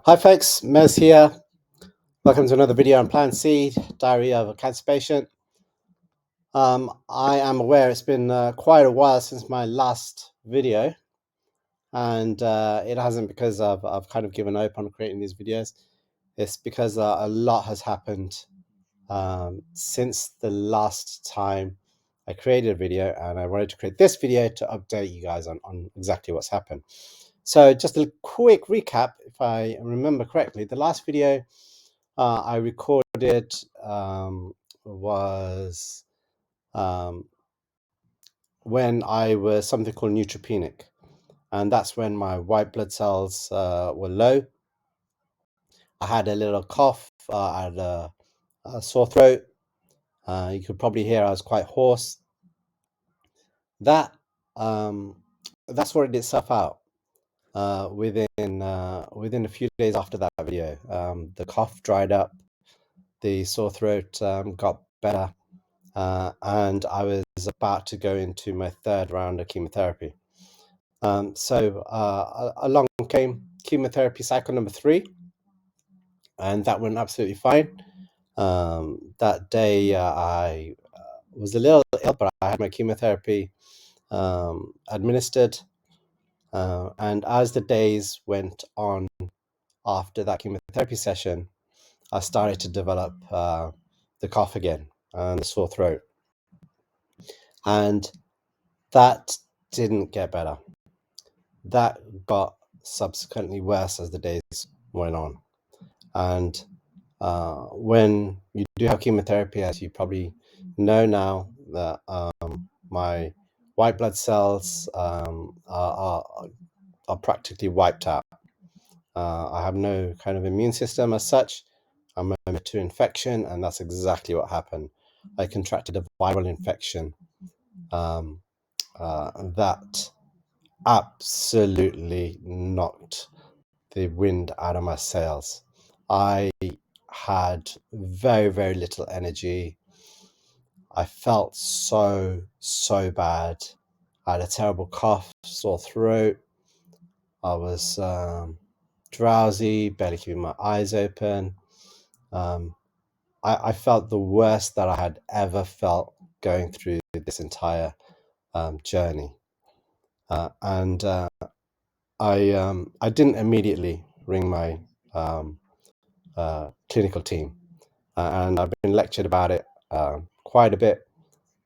Hi folks, Mez here. Welcome to another video on Plan C, Diary of a Cancer Patient. I am aware it's been quite a while since my last video, and it hasn't because I've kind of given up on creating these videos. It's because a lot has happened since the last time I created a video, and I wanted to create this video to update you guys on exactly what's happened. So just a quick recap, if I remember correctly, the last video I recorded was when I was something called neutropenic, and that's when my white blood cells were low. I had a little cough, I had a sore throat. You could probably hear I was quite hoarse. That that's sorted itself out within a few days after that video. The cough dried up, the sore throat got better. And I was about to go into my third round of chemotherapy. So along came chemotherapy cycle number 3, and that went absolutely fine. That day I was a little ill, but I had my chemotherapy administered. And as the days went on after that chemotherapy session, I started to develop the cough again and the sore throat. And that didn't get better. That got subsequently worse as the days went on. And when you do have chemotherapy, as you probably know now, that my white blood cells are practically wiped out. I have no kind of immune system as such. I'm immune to infection, and that's exactly what happened. I contracted a viral infection that absolutely knocked the wind out of my sails. I had very, very little energy. I felt so bad. I had a terrible cough, sore throat. I was drowsy, barely keeping my eyes open. I felt the worst that I had ever felt going through this entire journey. And I didn't immediately ring my clinical team, and I've been lectured about it quite a bit.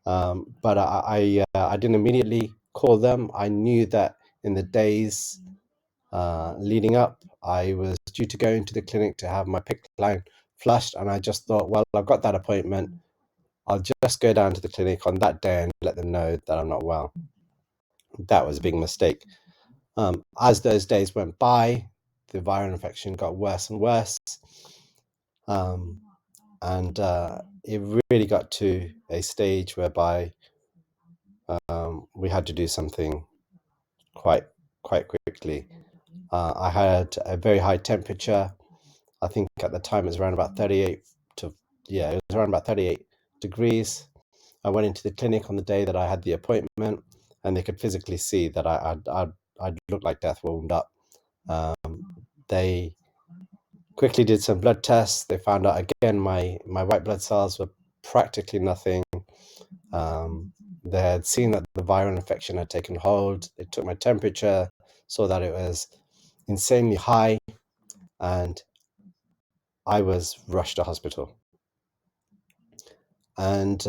But I didn't immediately call them. I knew that in the days leading up, I was due to go into the clinic to have my PICC line flushed, and I just thought, well, I've got that appointment. I'll just go down to the clinic on that day and let them know that I'm not well. That was a big mistake. As those days went by, the viral infection got worse and worse. And it really got to a stage whereby we had to do something quite quickly. I had a very high temperature. I think at the time it was around about 38 it was around about 38 degrees. I went into the clinic on the day that I had the appointment, and they could physically see that I looked like death warmed up. They quickly did some blood tests. They found out again my white blood cells were practically nothing. They had seen that the viral infection had taken hold. They took my temperature, saw that it was insanely high, and I was rushed to hospital. And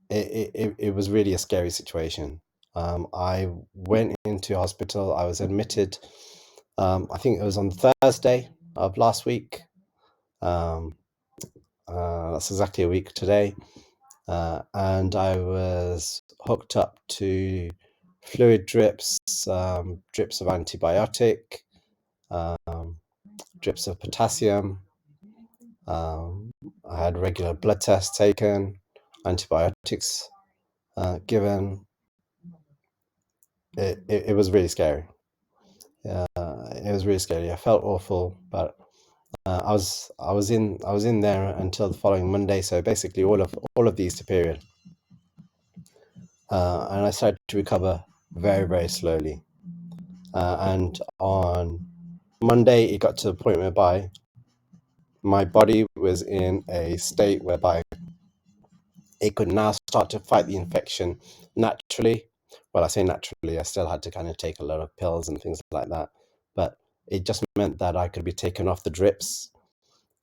it was really a scary situation. I went into hospital. I was admitted, I think it was on Thursday of last week. That's exactly a week today. And I was hooked up to fluid drips, drips of antibiotic, drips of potassium. I had regular blood tests taken, antibiotics given. It was really scary. It was really scary. I felt awful, but I was in there until the following Monday. So basically, all of the Easter period, and I started to recover very, very slowly. And on Monday, it got to the point whereby my body was in a state whereby it could now start to fight the infection naturally. Well, I say naturally, I still had to kind of take a lot of pills and things like that, but it just meant that I could be taken off the drips,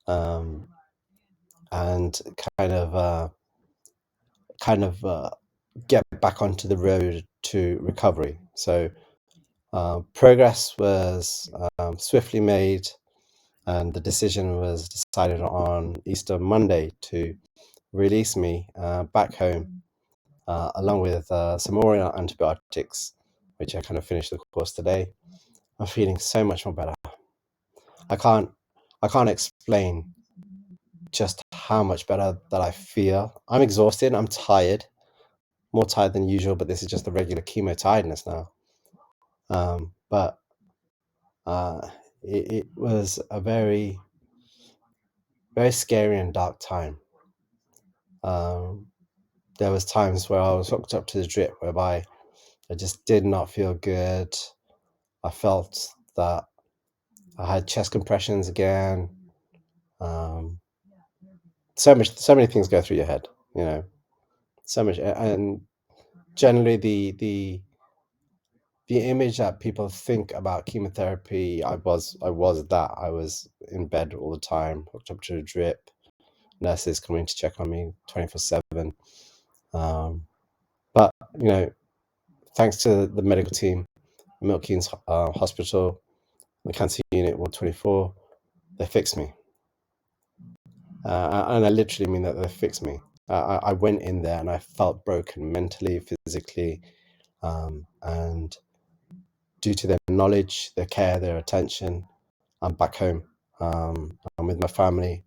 um, and get back onto the road to recovery. So progress was swiftly made, and the decision was decided on Easter Monday to release me back home, along with some more antibiotics, which I kind of finished the course today. I'm feeling so much more better. I can't explain just how much better that I feel. I'm exhausted. I'm tired, more tired than usual, but this is just the regular chemo tiredness now. But it was a very, very scary and dark time. There was times where I was hooked up to the drip, whereby I just did not feel good. I felt that I had chest compressions again. So many things go through your head, so much. And generally the image that people think about chemotherapy, I was that. I was in bed all the time, hooked up to a drip, nurses coming to check on me 24/7. But thanks to the medical team, Milton Keynes Hospital, the cancer unit, Ward 24, they fixed me. And I literally mean that they fixed me. I went in there and I felt broken mentally, physically, and due to their knowledge, their care, their attention, I'm back home. I'm with my family.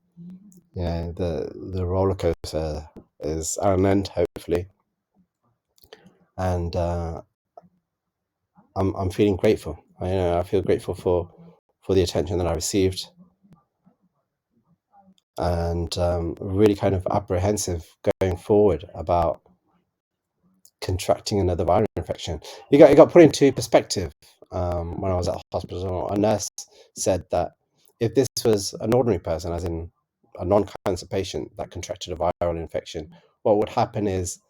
The roller coaster is at an end, hopefully, and I'm feeling grateful. I feel grateful for the attention that I received, and really kind of apprehensive going forward about contracting another viral infection. It got put into perspective when I was at the hospital. A nurse said that if this was an ordinary person, as in a non-cancer patient that contracted a viral infection, what would happen is,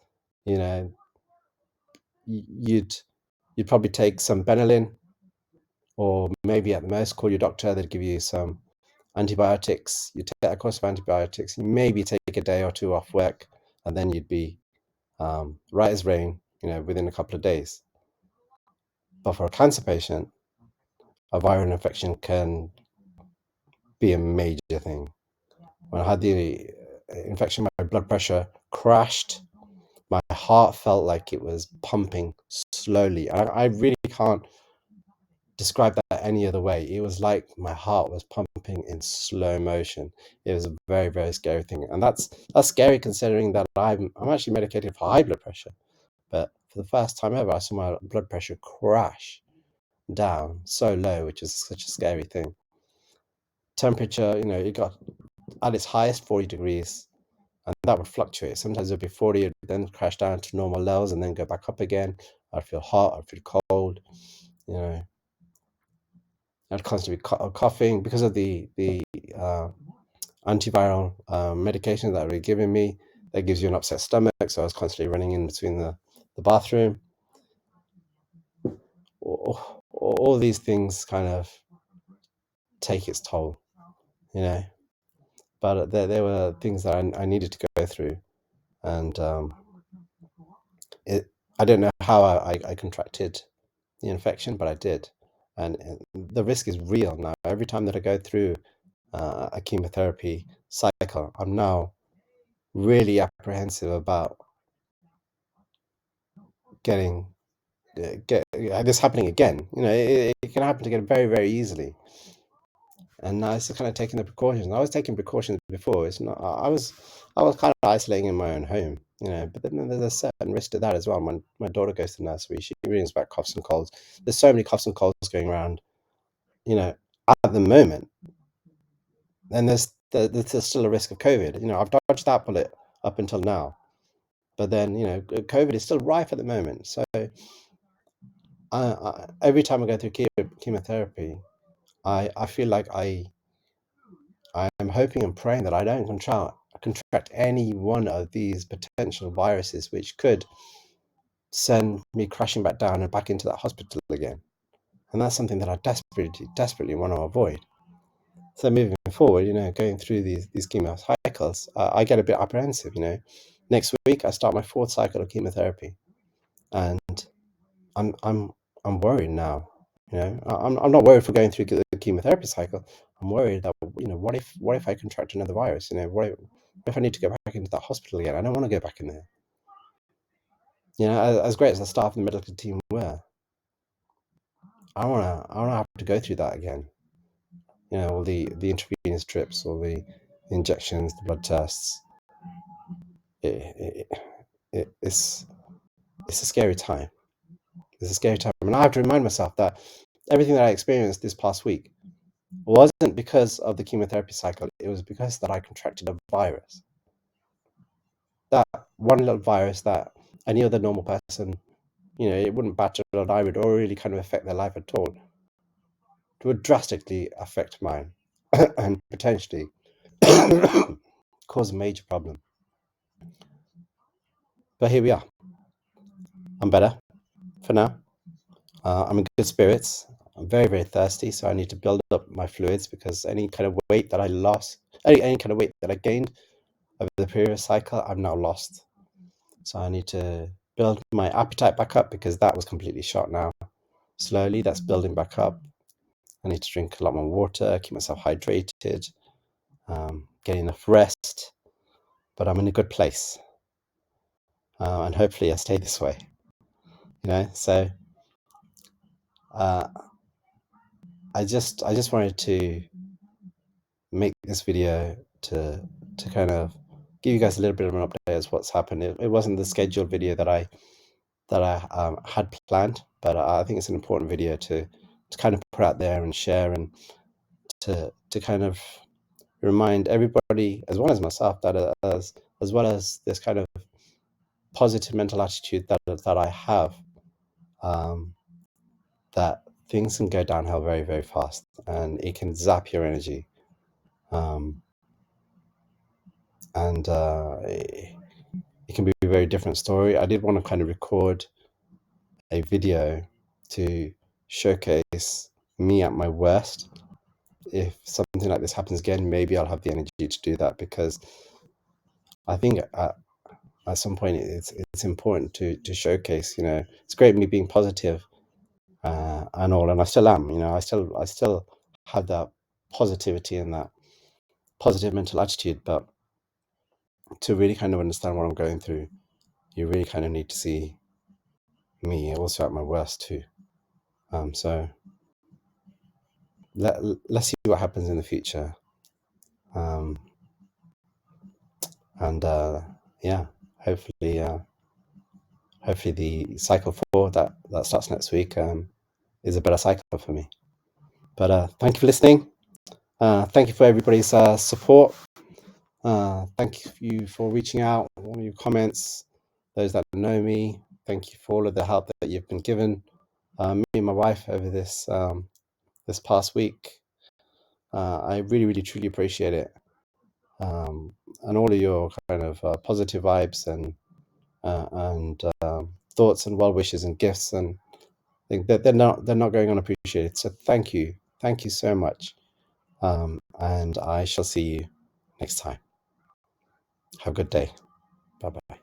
you know, you'd probably take some Benylin, or maybe at the most call your doctor. They'd give you some antibiotics. You take a course of antibiotics. You maybe take a day or two off work, and then you'd be right as rain, within a couple of days. But for a cancer patient, a viral infection can be a major thing. When I had the infection, my blood pressure crashed. My heart felt like it was pumping slowly. I really can't describe that any other way. It was like my heart was pumping in slow motion. It was a very, very scary thing. And that's scary, considering that I'm actually medicated for high blood pressure. But for the first time ever, I saw my blood pressure crash down so low, which is such a scary thing. Temperature, it got at its highest 40 degrees, and that would fluctuate. Sometimes it'd be 40, it'd then crash down to normal levels and then go back up again. I'd feel hot, I'd feel cold, I'd constantly be coughing because of the antiviral medication that were giving me. That gives you an upset stomach, so I was constantly running in between the bathroom. All these things kind of take its toll, but there were things that I needed to go through, and I don't know how I contracted the infection, but I did, and the risk is real now. Every time that I go through a chemotherapy cycle, I'm now really apprehensive about getting this happening again. It can happen again very, very easily. And now it's kind of taking the precautions. I was taking precautions before. It's not. I was kind of isolating in my own home, But then there's a certain risk to that as well. When my daughter goes to nursery, she brings back coughs and colds. There's so many coughs and colds going around, at the moment. And there's still a risk of COVID. I've dodged that bullet up until now, but then COVID is still rife at the moment. So every time I go through chemotherapy, I feel like I'm hoping and praying that I don't contract any one of these potential viruses, which could send me crashing back down and back into that hospital again. And that's something that I desperately want to avoid. So moving forward, going through these chemo cycles, I get a bit apprehensive. Next week I start my fourth cycle of chemotherapy, and I'm worried now. I'm not worried for going through the chemotherapy cycle. I'm worried that what if I contract another virus? What if I need to go back into that hospital again? I don't want to go back in there. As great as the staff and the medical team were, I wanna have to go through that again. All the intravenous trips, all the injections, the blood tests. It's a scary time. It's a scary time, and I have to remind myself that everything that I experienced this past week wasn't because of the chemotherapy cycle. It was because that I contracted a virus. That one little virus that any other normal person, it wouldn't bat an eyelid or really kind of affect their life at all. It would drastically affect mine and potentially cause a major problem. But here we are. I'm better for now. I'm in good spirits. I'm very, very thirsty, so I need to build up my fluids, because any kind of weight that I lost, any kind of weight that I gained over the previous cycle, I've now lost. So I need to build my appetite back up, because that was completely shot now. Slowly, that's building back up. I need to drink a lot more water, keep myself hydrated, get enough rest. But I'm in a good place, and hopefully I stay this way. So I just wanted to make this video to kind of give you guys a little bit of an update as what's happened. It wasn't the scheduled video that I had planned, but I think it's an important video to kind of put out there and share, and to kind of remind everybody, as well as myself, that as well as this kind of positive mental attitude that I have, that things can go downhill very, very fast, and it can zap your energy, and it can be a very different story. I did want to kind of record a video to showcase me at my worst. If something like this happens again, maybe I'll have the energy to do that, because I think at some point it's important to showcase. It's great me being positive, and all, and I still am. I still have that positivity and that positive mental attitude, but to really kind of understand what I'm going through, you really kind of need to see me also at my worst too. So let's see what happens in the future. And yeah, hopefully the cycle 4 that starts next week is a better cycle for me. But thank you for listening. Thank you for everybody's support. Thank you for reaching out, all your comments, those that know me. Thank you for all of the help that you've been given me and my wife over this past week. I really, really, truly appreciate it. And all of your kind of positive vibes and thoughts and well wishes and gifts, and I think that they're not going unappreciated. So thank you so much, and I shall see you next time. Have a good day. Bye bye.